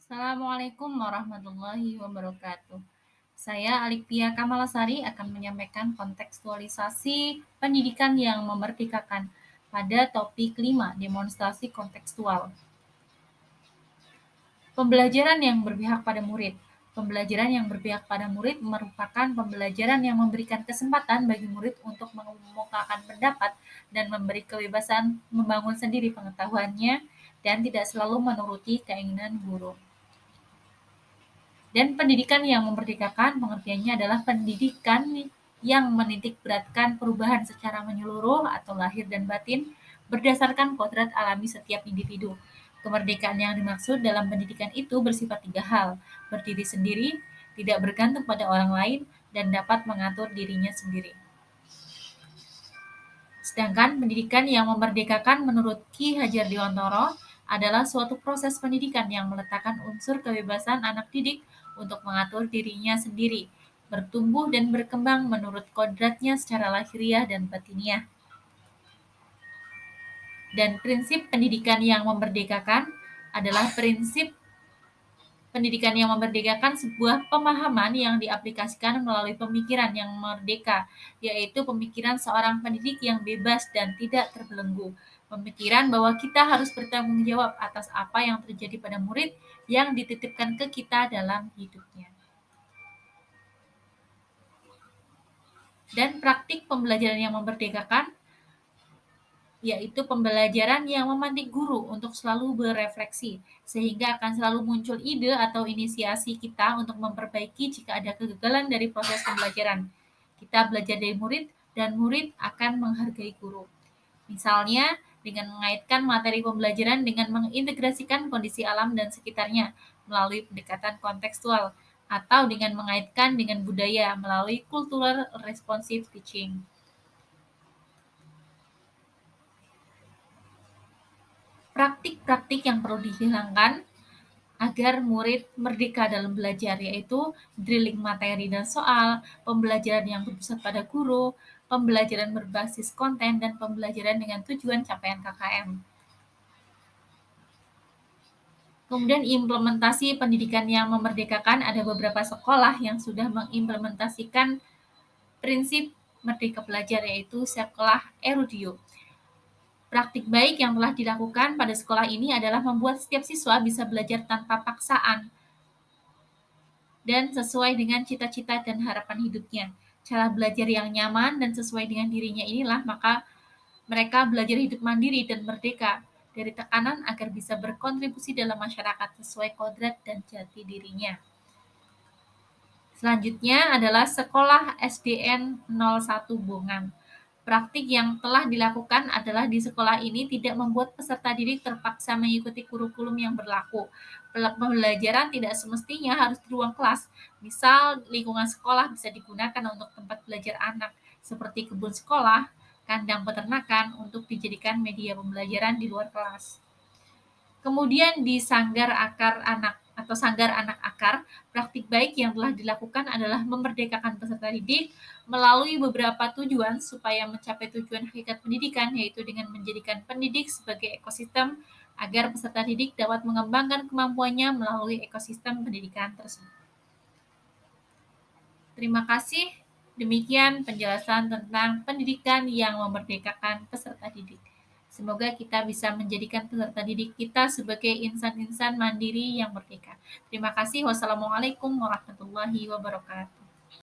Assalamualaikum warahmatullahi wabarakatuh. Saya Alipia Kamalasari akan menyampaikan kontekstualisasi pendidikan yang memerdekakan pada topik 5, demonstrasi kontekstual. Pembelajaran yang berpihak pada murid. Pembelajaran yang berpihak pada murid merupakan pembelajaran yang memberikan kesempatan bagi murid untuk mengemukakan pendapat dan memberi kebebasan membangun sendiri pengetahuannya dan tidak selalu menuruti keinginan guru. Dan pendidikan yang memerdekakan pengertiannya adalah pendidikan yang menitik beratkan perubahan secara menyeluruh atau lahir dan batin berdasarkan kodrat alami setiap individu. Kemerdekaan yang dimaksud dalam pendidikan itu bersifat tiga hal: berdiri sendiri, tidak bergantung pada orang lain, dan dapat mengatur dirinya sendiri. Sedangkan pendidikan yang memerdekakan menurut Ki Hajar Dewantara adalah suatu proses pendidikan yang meletakkan unsur kebebasan anak didik untuk mengatur dirinya sendiri, bertumbuh dan berkembang menurut kodratnya secara lahiriah dan batiniah. Dan prinsip pendidikan yang memerdekakan adalah prinsip pendidikan yang memerdekakan sebuah pemahaman yang diaplikasikan melalui pemikiran yang merdeka, yaitu pemikiran seorang pendidik yang bebas dan tidak terbelenggu. Pemikiran bahwa kita harus bertanggung jawab atas apa yang terjadi pada murid yang dititipkan ke kita dalam hidupnya. Dan praktik pembelajaran yang memerdekakan yaitu pembelajaran yang memantik guru untuk selalu berefleksi, sehingga akan selalu muncul ide atau inisiasi kita untuk memperbaiki jika ada kegagalan dari proses pembelajaran. Kita belajar dari murid, dan murid akan menghargai guru. Misalnya, dengan mengaitkan materi pembelajaran dengan mengintegrasikan kondisi alam dan sekitarnya melalui pendekatan kontekstual, atau dengan mengaitkan dengan budaya melalui cultural responsive teaching. Praktik-praktik yang perlu dihilangkan agar murid merdeka dalam belajar, yaitu drilling materi dan soal, pembelajaran yang berpusat pada guru, pembelajaran berbasis konten, dan pembelajaran dengan tujuan capaian KKM. Kemudian implementasi pendidikan yang memerdekakan, ada beberapa sekolah yang sudah mengimplementasikan prinsip merdeka belajar, yaitu sekolah Erudio. Praktik baik yang telah dilakukan pada sekolah ini adalah membuat setiap siswa bisa belajar tanpa paksaan dan sesuai dengan cita-cita dan harapan hidupnya. Cara belajar yang nyaman dan sesuai dengan dirinya inilah maka mereka belajar hidup mandiri dan merdeka dari tekanan agar bisa berkontribusi dalam masyarakat sesuai kodrat dan jati dirinya. Selanjutnya adalah Sekolah SDN 01 Bongan. Praktik yang telah dilakukan adalah di sekolah ini tidak membuat peserta didik terpaksa mengikuti kurikulum yang berlaku. Pembelajaran tidak semestinya harus di ruang kelas. Misal, lingkungan sekolah bisa digunakan untuk tempat belajar anak, seperti kebun sekolah, kandang peternakan, untuk dijadikan media pembelajaran di luar kelas. Kemudian di Sanggar Akar Anak atau Sanggar Anak Akar, praktik baik yang telah dilakukan adalah memerdekakan peserta didik melalui beberapa tujuan supaya mencapai tujuan hakikat pendidikan, yaitu dengan menjadikan pendidik sebagai ekosistem agar peserta didik dapat mengembangkan kemampuannya melalui ekosistem pendidikan tersebut. Terima kasih. Demikian penjelasan tentang pendidikan yang memerdekakan peserta didik. Semoga kita bisa menjadikan peserta didik kita sebagai insan-insan mandiri yang merdeka. Terima kasih. Wassalamualaikum warahmatullahi wabarakatuh.